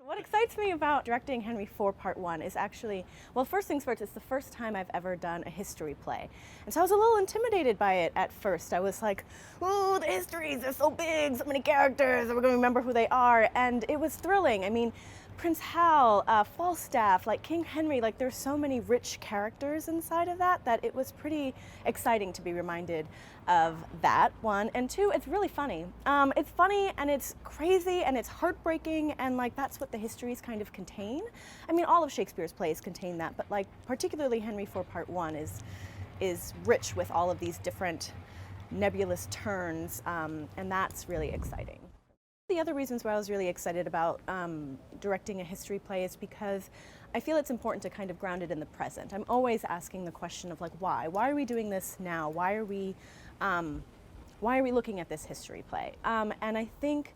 What excites me about directing Henry IV Part 1 is actually, well, first things first, it's the first time I've ever done a history play. And so I was a little intimidated by it at first. I was like, ooh, the histories are so big, so many characters, and we're going to remember who they are. And it was thrilling. I mean, Prince Hal, Falstaff, like King Henry, like there's so many rich characters inside of that it was pretty exciting to be reminded of that, one. And two, it's really funny. It's funny and it's crazy and it's heartbreaking, and like that's what the histories kind of contain. I mean, all of Shakespeare's plays contain that, but like particularly Henry IV Part 1 is rich with all of these different nebulous turns, and that's really exciting. The other reasons why I was really excited about directing a history play is because I feel it's important to kind of ground it in the present. I'm always asking the question of like, why? Why are we doing this now? Why are we looking at this history play? And I think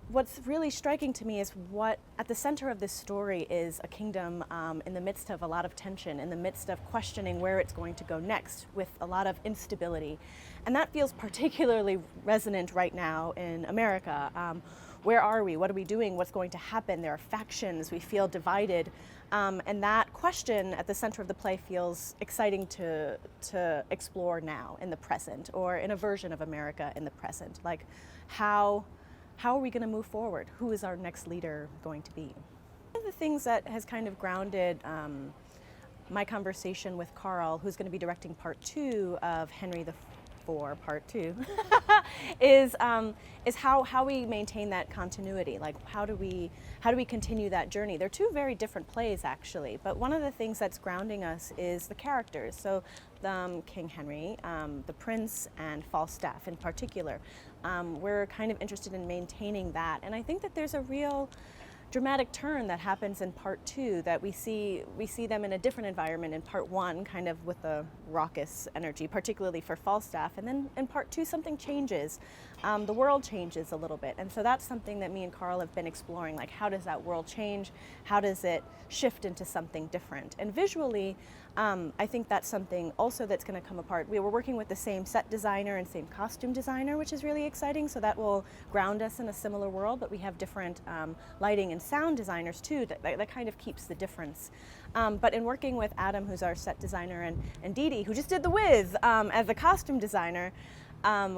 what's really striking to me is what at the center of this story is a kingdom in the midst of a lot of tension, in the midst of questioning where it's going to go next, with a lot of instability. And that feels particularly resonant right now in America. Where are we? What are we doing? What's going to happen? There are factions. We feel divided. And that question at the center of the play feels exciting to explore now in the present, or in a version of America in the present. Like, how are we going to move forward? Who is our next leader going to be? One of the things that has kind of grounded my conversation with Carl, who's going to be directing Part 2 of Henry IV Part 2, is how we maintain that continuity. Like, how do we continue that journey? They're two very different plays, actually, but one of the things that's grounding us is the characters. So King Henry, the Prince, and Falstaff in particular. We're kind of interested in maintaining that, and I think that there's a real dramatic turn that happens in Part 2 that we see them in a different environment in Part 1, kind of with a raucous energy, particularly for Falstaff, and then in Part 2 something changes. The world changes a little bit, and so that's something that me and Carl have been exploring, like how does that world change? How does it shift into something different? And visually, I think that's something also that's going to come apart. We were working with the same set designer and same costume designer, which is really exciting, so that will ground us in a similar world, but we have different lighting and sound designers too, that kind of keeps the difference. But in working with Adam, who's our set designer, and Dee Dee, who just did The Wiz as a costume designer,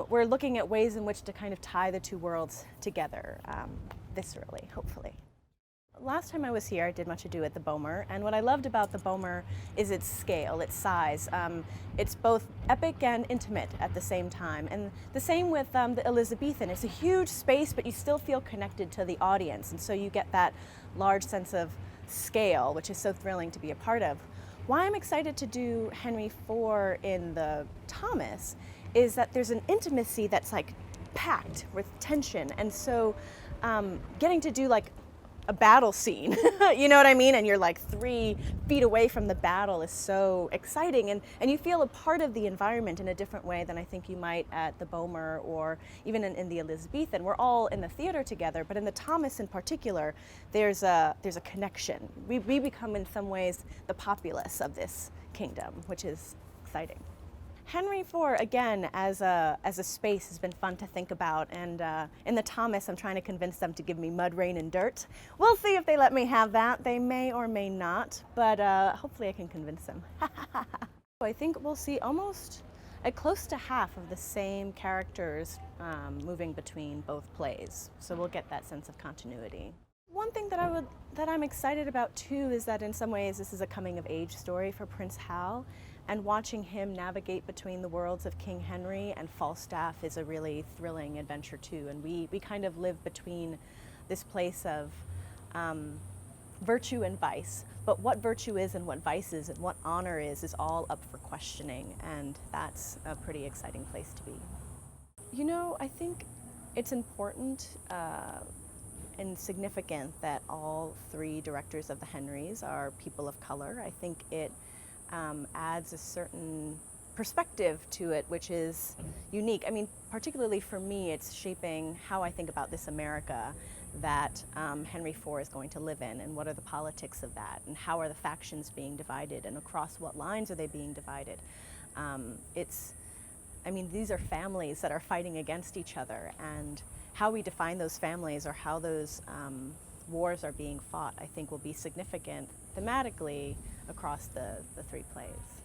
we're looking at ways in which to kind of tie the two worlds together viscerally, hopefully. Last time I was here, I did Much Ado at the Bomer, and what I loved about the Bomer is its scale, its size. It's both epic and intimate at the same time, and the same with the Elizabethan. It's a huge space, but you still feel connected to the audience, and so you get that large sense of scale, which is so thrilling to be a part of. Why I'm excited to do Henry IV in the Thomas is that there's an intimacy that's like packed with tension, and so getting to do like a battle scene, you know what I mean? And you're like 3 feet away from the battle is so exciting, and you feel a part of the environment in a different way than I think you might at the Bomer or even in the Elizabethan. We're all in the theater together, but in the Thomas in particular, there's a connection. We become in some ways the populace of this kingdom, which is exciting. Henry IV, again, as a space has been fun to think about, and in the Thomas I'm trying to convince them to give me mud, rain, and dirt. We'll see if they let me have that. They may or may not, but hopefully I can convince them. I think we'll see almost close to half of the same characters moving between both plays, so we'll get that sense of continuity. One thing that I'm excited about too is that in some ways this is a coming of age story for Prince Hal, and watching him navigate between the worlds of King Henry and Falstaff is a really thrilling adventure too, and we kind of live between this place of virtue and vice, but what virtue is and what vice is and what honor is all up for questioning, and that's a pretty exciting place to be. You know, I think it's important and significant that all 3 directors of the Henrys are people of color. I think it adds a certain perspective to it, which is unique. I mean, particularly for me, it's shaping how I think about this America that Henry IV is going to live in, and what are the politics of that, and how are the factions being divided, and across what lines are they being divided. I mean, these are families that are fighting against each other, and how we define those families, or how those wars are being fought, I think will be significant thematically across the three plays.